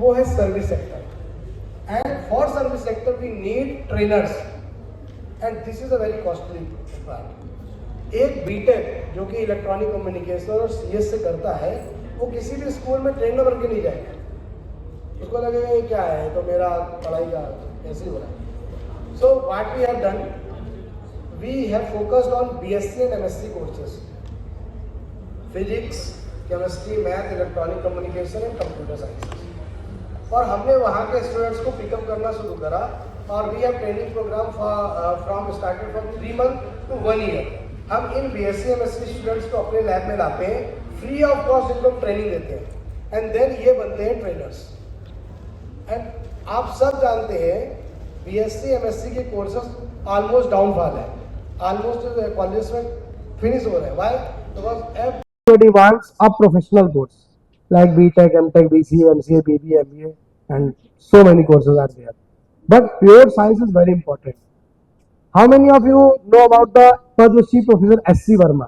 वो है service sector. And for service sector we need trainers and this is a very costly part. एक BTech जो कि electronic communication और CS से करता है, वो किसी भी स्कूल में ट्रेनर बन के नहीं जाएगा। उसको लगेगा ये क्या है, तो मेरा पढ़ाई का ऐसे ही हो रहा है। So what we have done, we have focused on BSc and MSc courses, physics, chemistry, math, electronic communication and computer science। और हमने वहाँ के स्टूडेंट्स को पिकअप करना शुरू करा और we have training program from started from 3 months to 1 year। हम इन BSc MSc स्टूडेंट्स को अपने लैब में लाते हैं, फ्री ऑफ कॉस्ट इनको ट्रेनिंग देते हैं एंड देन ये बनते हैं ट्रेनर्स। एंड आप सब जानते हैं BSc MSc के कोर्सेज ऑलमोस्ट डाउनफॉल है, ऑलमोस्ट कॉलेज में फिनिश हो रहे हैं। Why? Because everybody wants a professional course like BTech, MTech, BCA, MCA, BBA, MBA and so many courses are there, but pure science is very important। How many of you know about the Padma Shri Professor S.C. Verma?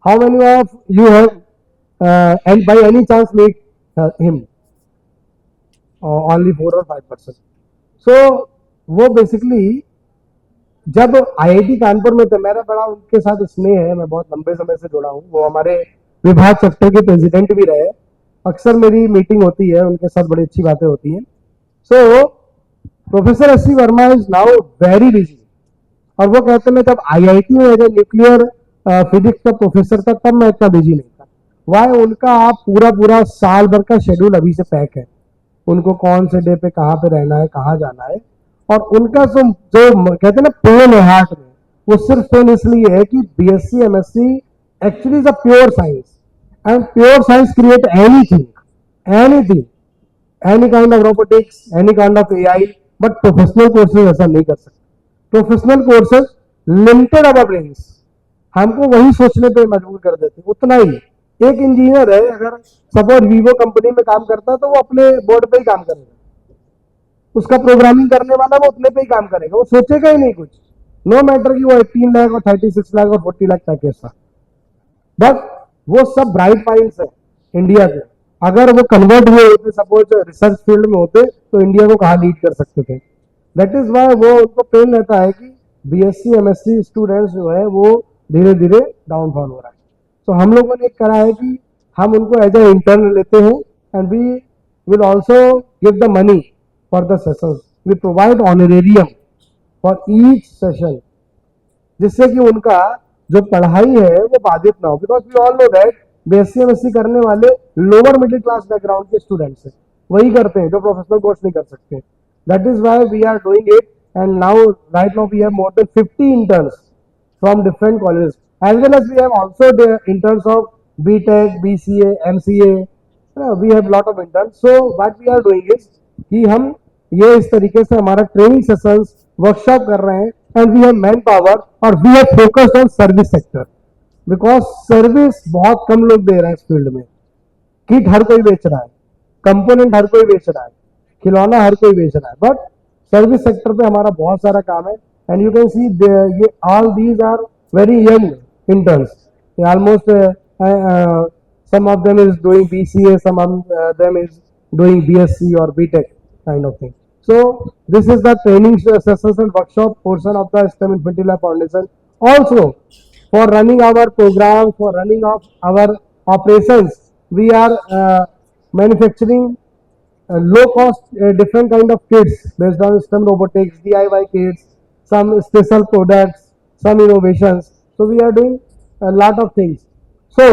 How many of you have and by any chance meet him? Only 4 or 5%। so वो basically जब IIT Kanpur में थे, मेरा बड़ा उनके साथ स्नेह है, मैं बहुत लंबे समय से जुड़ा हूँ। वो हमारे विभाग चैप्टर के प्रेसिडेंट भी रहे। अक्सर मेरी मीटिंग होती है, उनके साथ बड़ी अच्छी बातें होती हैं। So professor SC. Verma is now very busy और वो कहते हैं मैं जब आईआईटी में एज ए न्यूक्लियर फिजिक्स का प्रोफेसर था तब मैं इतना बिजी नहीं था। वाई? उनका आप पूरा साल भर का शेड्यूल अभी से पैक है। उनको कौन से डे पे कहाँ पे रहना है, कहाँ जाना है, और उनका जो कहते हैं ना पेन है हार्ट में, वो सिर्फ पेन इसलिए है कि BSc MSc actually is a pure science and pure science create anything, any kind of robotics, any kind of AI, but professional courses ऐसा नहीं कर सकते। प्रोफेशनल कोर्सेज लिमिटेड अवर ब्रेन्स, हमको वही सोचने पे मजबूर कर देते, उतना ही। एक इंजीनियर है, अगर सपोज वीवो कंपनी में काम करता है तो वो अपने बोर्ड पे ही काम करेगा, उसका प्रोग्रामिंग करने वाला वो उतने पे ही काम करेगा, वो सोचेगा ही नहीं कुछ, नो मैटर कि वो 18 लाख और 36 लाख और 40 लाख पैकेज था। बट वो सब ब्राइट माइंड्स है इंडिया के, अगर वो कन्वर्ट हुए होते सपोज रिसर्च फील्ड में होते तो इंडिया को कहाँ लीड कर सकते थे। दैट इज वाई वो उनको पेन रहता है कि बीएससी एमएससी स्टूडेंट्स जो है वो धीरे धीरे डाउनफॉल हो रहा है। तो हम लोगों ने करा है कि हम उनको एज ए इंटर्न लेते हैं and we will also give the money for the sessions. We provide honorarium for each session, जिससे कि उनका जो पढ़ाई है वो बाधित ना हो। Because we all know that BSc MSc करने वाले लोअर मिडिल क्लास बैकग्राउंड के स्टूडेंट्स हैं, वही करते हैं जो प्रोफेशनल कोर्स नहीं कर सकते। That is why we are doing it and now right now we have more than 50 interns from different colleges, as well as we have also the interns of BTech, BCA, MCA, we have lot of interns। so what we are doing is कि हम ये इस तरीके से हमारा training sessions workshop कर रहे हैं and we have manpower और we have focused on service sector, because service बहुत कम लोग दे रहे हैं इस फील्ड में। किट हर कोई बेच रहा है, कंपोनेंट हर कोई बेच रहा है, खिलौना हर कोई बेच रहा है, बट सर्विस सेक्टर पे हमारा बहुत सारा काम है। and you can see all these are very young interns, almost some of them is doing BCA, some of them is doing BSc or BTech kind of thing। so this is the training sessions and workshop portion of the STEM Infinity Lab Foundation। also for running our program, for running of our operations, we are manufacturing low cost different kind of kits based on STEM robotics, DIY kits, some special products, some innovations। so we are doing a lot of things। so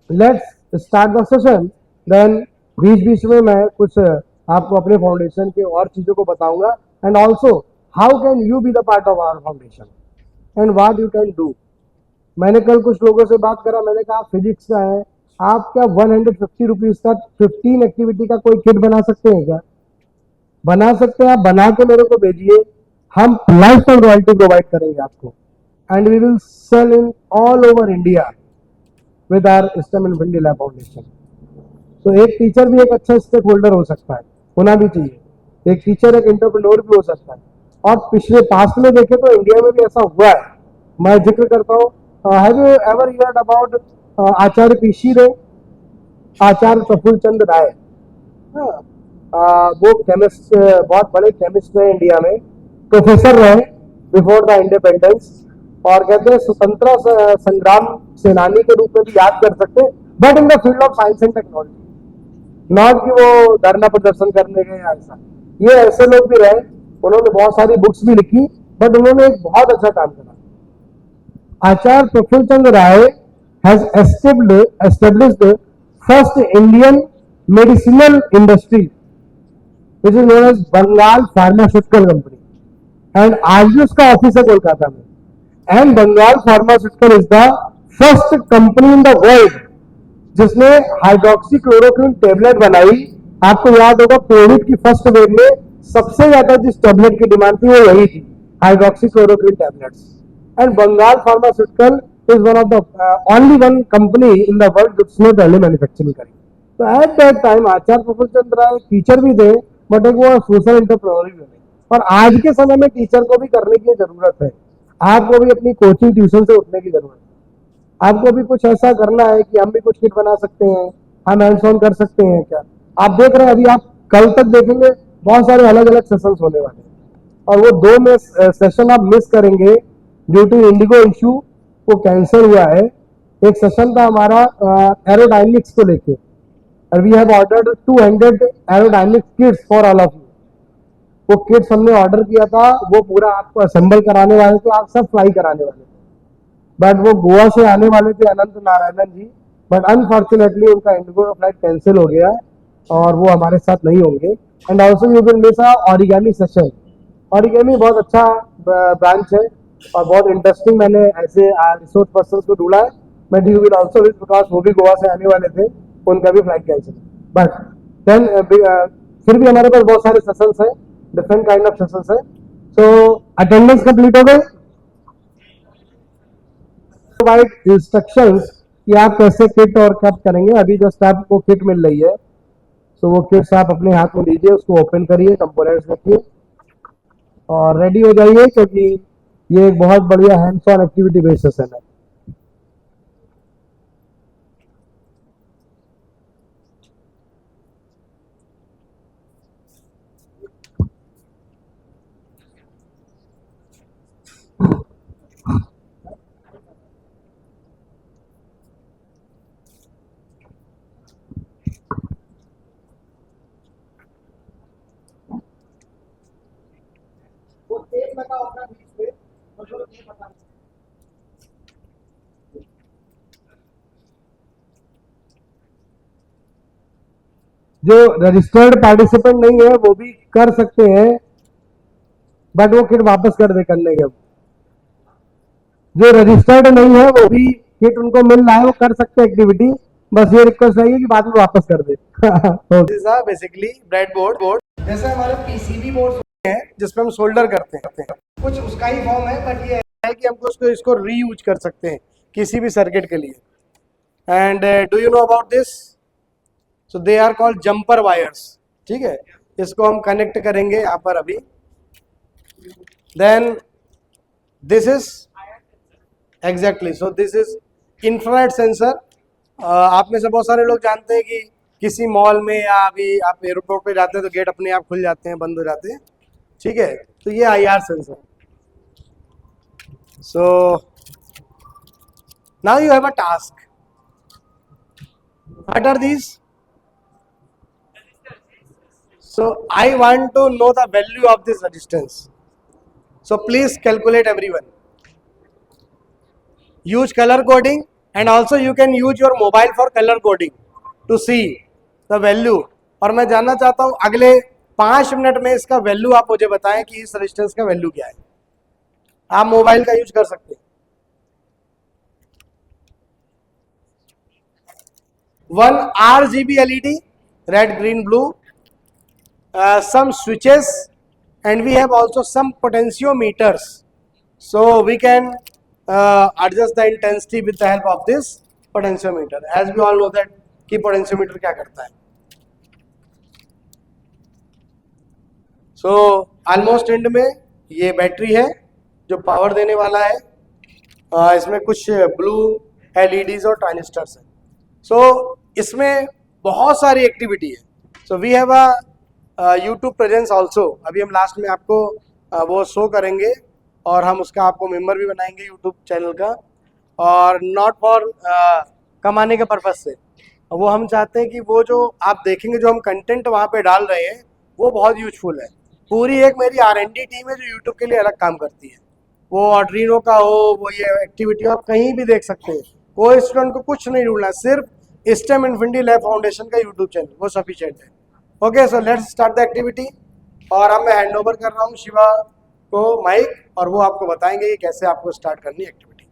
let's start the session। then बीच में मैं कुछ आपको अपने foundation के और चीजों को बताऊंगा and also how can you be the part of our foundation and what you can do. मैंने कल कुछ लोगों से बात करा, मैंने कहा फिजिक्स का है, आप क्या 150 रुपीज का 15 एक्टिविटी का कोई किट बना सकते हैं क्या? बना सकते हैं, आप बना के मेरे को भेजिए, हम लाइफ टाइम रॉयल्टी प्रोवाइड करेंगे आपको and we will sell in all over India with our STEM Infinity Lab Foundation। तो एक टीचर भी एक अच्छा स्टेक होल्डर हो सकता है, होना भी चाहिए। एक टीचर एक एंटरप्रेन्योर भी हो सकता है। और पिछले पास्ट में देखें तो इंडिया में भी ऐसा हुआ है। मैं जिक्र करता हूँ, have you ever heard about Acharya PC रे? आचार्य प्रफुल्ल चंद्र राय। हाँ, वो केमिस्ट, बहुत बड़े केमिस्ट रहे इंडिया में, प्रोफेसर रहे बिफोर द इंडिपेंडेंस, और कहते हैं स्वतंत्रता संग्राम सेनानी के रूप में भी याद कर सकते हैं, but in the field of science and technology, not कि वो धरना प्रदर्शन करने गए ऐसा। ये ऐसे लोग भी रहे, उन्होंने बहुत सारी बुक्स भी लिखी, बट उन्होंने एक बहुत अच्छा काम करा। आचार्य प्रफुल्ल चंद्र राय has established first Indian medicinal industry which is known as Bengal Pharmaceutical Company, and आज भी उसका ऑफिस है कोलकाता में। And Bengal pharmaceutical is the first company in the world जिसने हाइड्रोक्सी क्लोरोक्विन टेबलेट बनाई। आपको याद होगा कोविड की फर्स्ट वेव में सबसे ज्यादा जिस टेबलेट की डिमांड थी वो यही थी, hydroxychloroquine tablets. And Bengal pharmaceutical is one of the only one company in the world जिसने पहले मैन्युफैक्चरिंग करी। तो at that time Acharya Prafulla Chandra Ray teacher भी थे, बट एक वो सोशल एंटरप्रेन्योर भी थे। और आज के समय में टीचर को भी करने की जरूरत है, आपको भी अपनी कोचिंग ट्यूशन से उठने की जरूरत है। आपको भी कुछ ऐसा करना है कि हम भी कुछ किट बना सकते हैं, हम हैंड्स ऑन कर सकते हैं क्या। आप देख रहे हैं, अभी आप कल तक देखेंगे बहुत सारे अलग अलग सेशंस होने वाले हैं, और वो 2 में सेशन आप मिस करेंगे ड्यू टू इंडिगो इशू, वो कैंसिल हुआ है। एक सेशन था हमारा एरोडायनिक्स को लेके, और we have ordered 200 aerodynamics kits for all of you. वो किट्स हमने ऑर्डर किया था, वो पूरा आपको असेंबल कराने वाले थे, आप सब फ्लाई कराने वाले थे, बट वो गोवा से आने वाले थे अनंत नारायणन जी, बट अनफॉर्चुनेटली उनका इंडिगो का फ्लाइट कैंसिल हो गया और वो हमारे साथ नहीं होंगे। And also you will miss origami session. Origami बहुत अच्छा ब्रांच है और बहुत इंटरेस्टिंग, मैंने ऐसे रिसोर्स पर्सन को ढूंढा है, but you will also will, because वो भी गोवा से आने वाले थे, उनका भी फ्लाइट कैंसिल। बट देन फिर भी हमारे पास बहुत सारे सेशंस हैं, डिफरेंट काइंड ऑफ सेशंस है। सो अटेंडेंस कंप्लीट हो गई, प्रोवाइड इंस्ट्रक्शंस कि आप कैसे किट और कब करेंगे। अभी जस्ट आपको किट मिल रही है, तो वो किट्स आप अपने हाथ में लीजिए, उसको ओपन करिए, कंपोनेंट्स देखिए और रेडी हो जाइए, क्योंकि ये एक बहुत बढ़िया hands on activity based session है। जो रजिस्टर्ड पार्टिसिपेंट नहीं है वो भी कर सकते हैं, बट वो किट वापस कर दे करने के। जो रजिस्टर्ड नहीं है वो भी किट उनको मिल रहा है, वो कर सकते हैं एक्टिविटी, बस ये रिक्वेस्ट रहेगी कि बाद में वापस कर दे। बेसिकली ब्रेड बोर्ड जैसे हमारे पीसीबी बोर्ड हैं जिसमें हम सोल्डर करते हैं, कुछ उसका ही फॉर्म है, बट ये है कि हमको इसको रीयूज कर सकते हैं किसी भी सर्किट के लिए। And do you know about this? So they are called jumper wires. ठीक है, इसको हम कनेक्ट करेंगे यहाँ पर अभी। Then this is exactly, so this is infrared sensor. आप में से बहुत सारे लोग जानते हैं कि किसी मॉल में या अभी आप एयरपोर्ट पे जाते हैं तो गेट अपने आप खुल जाते हैं, बंद हो जाते हैं। ठीक है, तो ये IR sensor. So now you have a task. What are these? So I want to know the value of this resistance. So please calculate everyone. Use color coding, and also you can use your mobile for color coding to see the value. और मैं जानना चाहता हूँ अगले 5 minute में इसका value आप मुझे बताएं कि इस रेजिस्टेंस का वैल्यू क्या है। आप मोबाइल का यूज कर सकते हैं। 1 RGB LED, red, green, blue. Some switches, and we have also some potentiometers, so we can adjust the intensity with the help of this potentiometer, as we all know that कि potentiometer क्या करता है। So almost end में ये battery है जो power देने वाला है। इसमें कुछ ब्लू LEDs और ट्रांजिस्टर्स हैं। So इसमें बहुत सारी एक्टिविटी है। So we have a YouTube presence also. अभी हम लास्ट में आपको वो शो करेंगे और हम उसका आपको मेंबर भी बनाएंगे यूट्यूब चैनल का, और नॉट फॉर कमाने के पर्पज से। वो हम चाहते हैं कि वो जो आप देखेंगे जो हम कंटेंट वहाँ पे डाल रहे हैं वो बहुत यूजफुल है। पूरी एक मेरी R&D टीम है जो यूट्यूब के लिए अलग काम करती है। वो आर्डिनो का हो, वो ये एक्टिविटी आप कहीं भी देख सकते हैं। कोई स्टूडेंट को कुछ नहीं ढूंढना, सिर्फ स्टेम इन्फिनिटी लैब फाउंडेशन का यूट्यूब चैनल वो सफिशिएंट है। Okay, so let's start the activity. और अब मैं हैंड ओवर कर रहा हूँ शिवा को माइक, और वो आपको बताएंगे कि कैसे आपको स्टार्ट करनी है एक्टिविटी।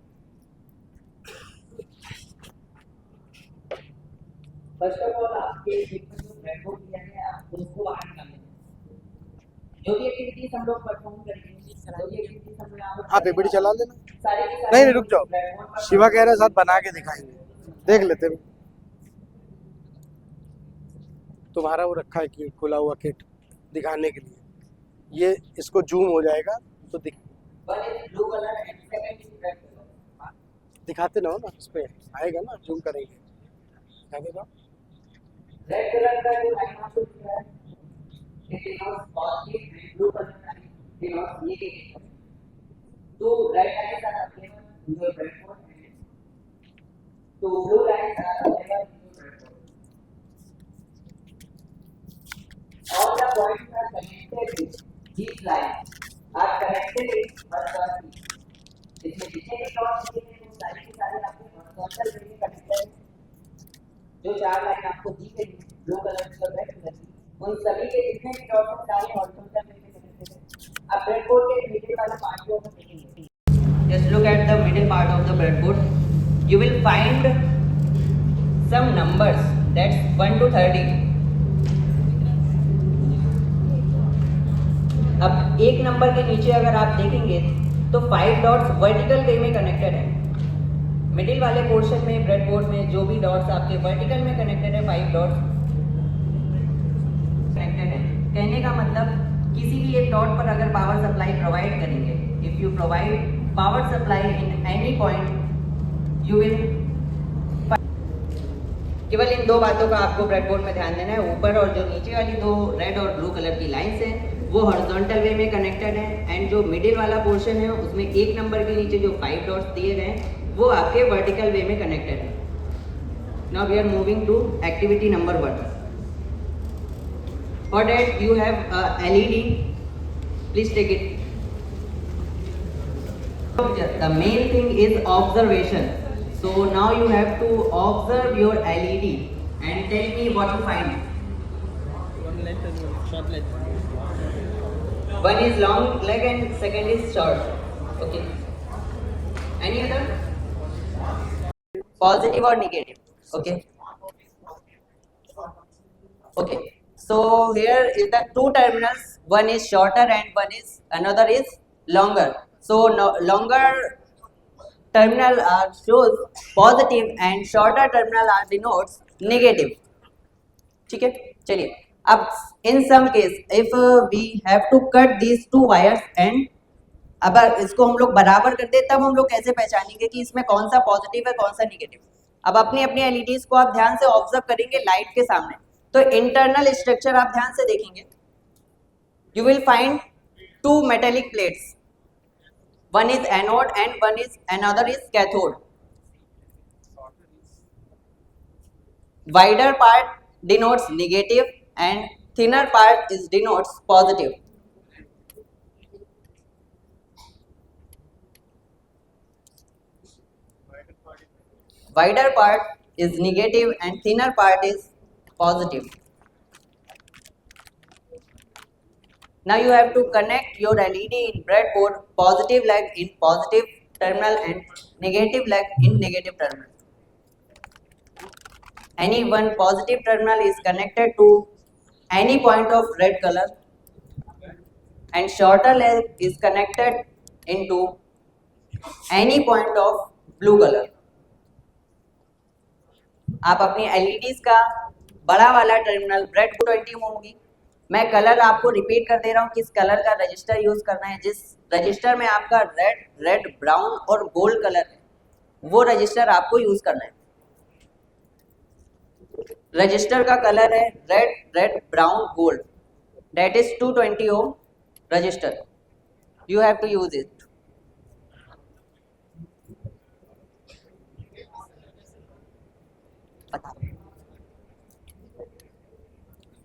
फर्स्ट ऑफ ऑल आपके जो ब्लैकबोर्ड दिया है आप उसको बाहर निकालें। जो भी एक्टिविटीज हम लोग परफॉर्म करेंगे, जो भी एक्टिविटीज हम लोग आप एबीडी चला लेना। सारे के नहीं रुक जाओ, शिवा कह रहे साथ बना के दिखाएंगे, देख लेते हैं। तुम्हारा वो रखा है कि खुला हुआ किट दिखाने के लिए, ये इसको जूम हो जाएगा तो blue colour and second is red colour. दिखाते ना हो ना, इस पे आएगा ना, जूम करेंगे, दिखाने का। रेड कलर का जो लाइन आपको दिख रहा है it is not positive, blue colour का इट नॉट नेगेटिव। तो रेड लाइन का आपके जो ब्लैकबोर्ड है, तो ब्लू लाइन का आपका all the points are connected with these lines are connected with horizontal। इसमें जितने भी डॉट्स दिए हैं वो सारे के सारे आपके horizontal वे में connected हैं। जो चार लाइन आपको दी गई है ब्लू कलर की और रेड कलर की, उन सभी के जितने भी डॉट्स हैं सारे horizontal वे में connected हैं। अब ब्रेडबोर्ड के मिडिल वाला पार्ट को हम देखेंगे। Just look at the middle part of the breadboard. You will find some numbers, that's 1 to 30. अब एक नंबर के नीचे अगर आप देखेंगे तो 5 डॉट्स वर्टिकल वे में कनेक्टेड है। मिडिल वाले पोर्शन में ब्रेडबोर्ड में जो भी डॉट्स आपके वर्टिकल में कनेक्टेड है, 5 डॉट्स कनेक्टेड है। कहने का मतलब किसी भी एक डॉट पर अगर पावर सप्लाई प्रोवाइड करेंगे, if you provide power supply in any point you will, केवल इन दो बातों का आपको ब्रेडबोर्ड में ध्यान देना है। ऊपर और जो नीचे वाली दो रेड और ब्लू कलर की लाइंस हैं वो हॉरिजॉन्टल वे में कनेक्टेड है, एंड जो मिडिल वाला पोर्शन है उसमें एक नंबर के नीचे जो 5 डॉट्स दिए गए हैं वो आपके वर्टिकल वे में कनेक्टेड है। Now we are moving to activity number 1। For that you have LED, please take it. The main thing is observation, so now you have to observe your LED and tell me what you find. One length and one short length. One is long leg and second is short. Okay. Any other? Positive or negative? Okay. Okay. So here is the two terminals. One is shorter and another is longer. So longer terminal shows positive and shorter terminal denotes negative। ठीक है, चलिए अब in some case if we have to cut these two wires and अगर इसको हम लोग बराबर कर दे तब हम लोग कैसे पहचानेंगे कि इसमें कौन सा पॉजिटिव है कौन सा निगेटिव। अब अपनी अपनी LEDs को आप ध्यान से ऑब्जर्व करेंगे लाइट के सामने, तो इंटरनल स्ट्रक्चर आप ध्यान से देखेंगे। You will find two metallic plates, one is anode and another is cathode। Wider part denotes negative and thinner part denotes positive। Wider part is negative and thinner part is positive। Now you have to connect your LED in breadboard, positive leg in positive terminal and negative leg in negative terminal। Any one positive terminal is connected to any point of red color and shorter leg is connected into any point of blue color। आप अपनी LEDs का बड़ा वाला terminal breadboard 20 ओम होगी। मैं colour आपको repeat कर दे रहा हूँ किस कलर का रजिस्टर यूज करना है। जिस रजिस्टर में आपका रेड ब्राउन और गोल्ड कलर है वो रजिस्टर आपको यूज करना है। रजिस्टर का कलर है red brown gold, that is 220 ohm resistor. You have to use it.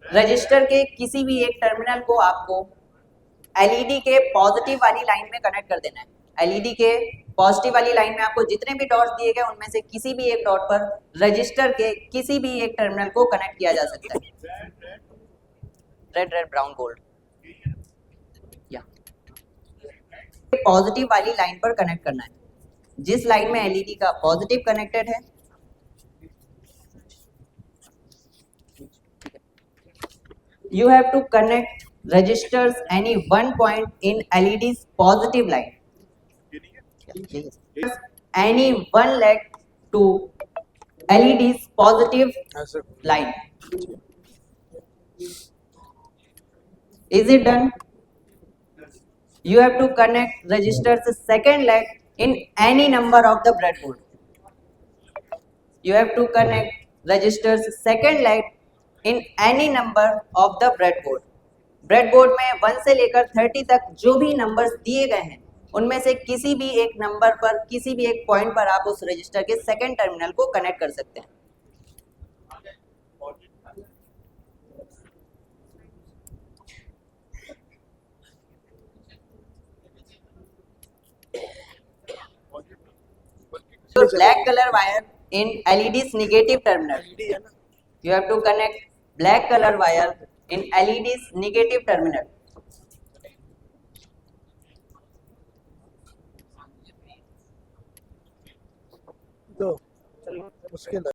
Register के किसी भी एक टर्मिनल को आपको एलईडी के पॉजिटिव वाली लाइन में कनेक्ट कर देना है। एलईडी के पॉजिटिव वाली लाइन में आपको जितने भी डॉट्स दिए गए उनमें से किसी भी एक डॉट पर रजिस्टर के किसी भी एक टर्मिनल को कनेक्ट किया जा सकता है। रेड ब्राउन गोल्ड या पॉजिटिव वाली लाइन पर कनेक्ट करना है। जिस लाइन में एलईडी का पॉजिटिव कनेक्टेड है you have to connect registers any one point in LED's positive line. Any one leg to LED's positive line. Is it done? You have to connect register's second leg in any number of the breadboard. You have to connect register's second leg in any number of the breadboard. Breadboard में 1 से लेकर 30 तक जो भी numbers दिए गए हैं उनमें से किसी भी एक नंबर पर किसी भी एक पॉइंट पर आप उस रजिस्टर के सेकंड टर्मिनल को कनेक्ट कर सकते हैं। So black color wire in LED's negative terminal. You have to connect black color wire in LED's negative terminal. तो उसके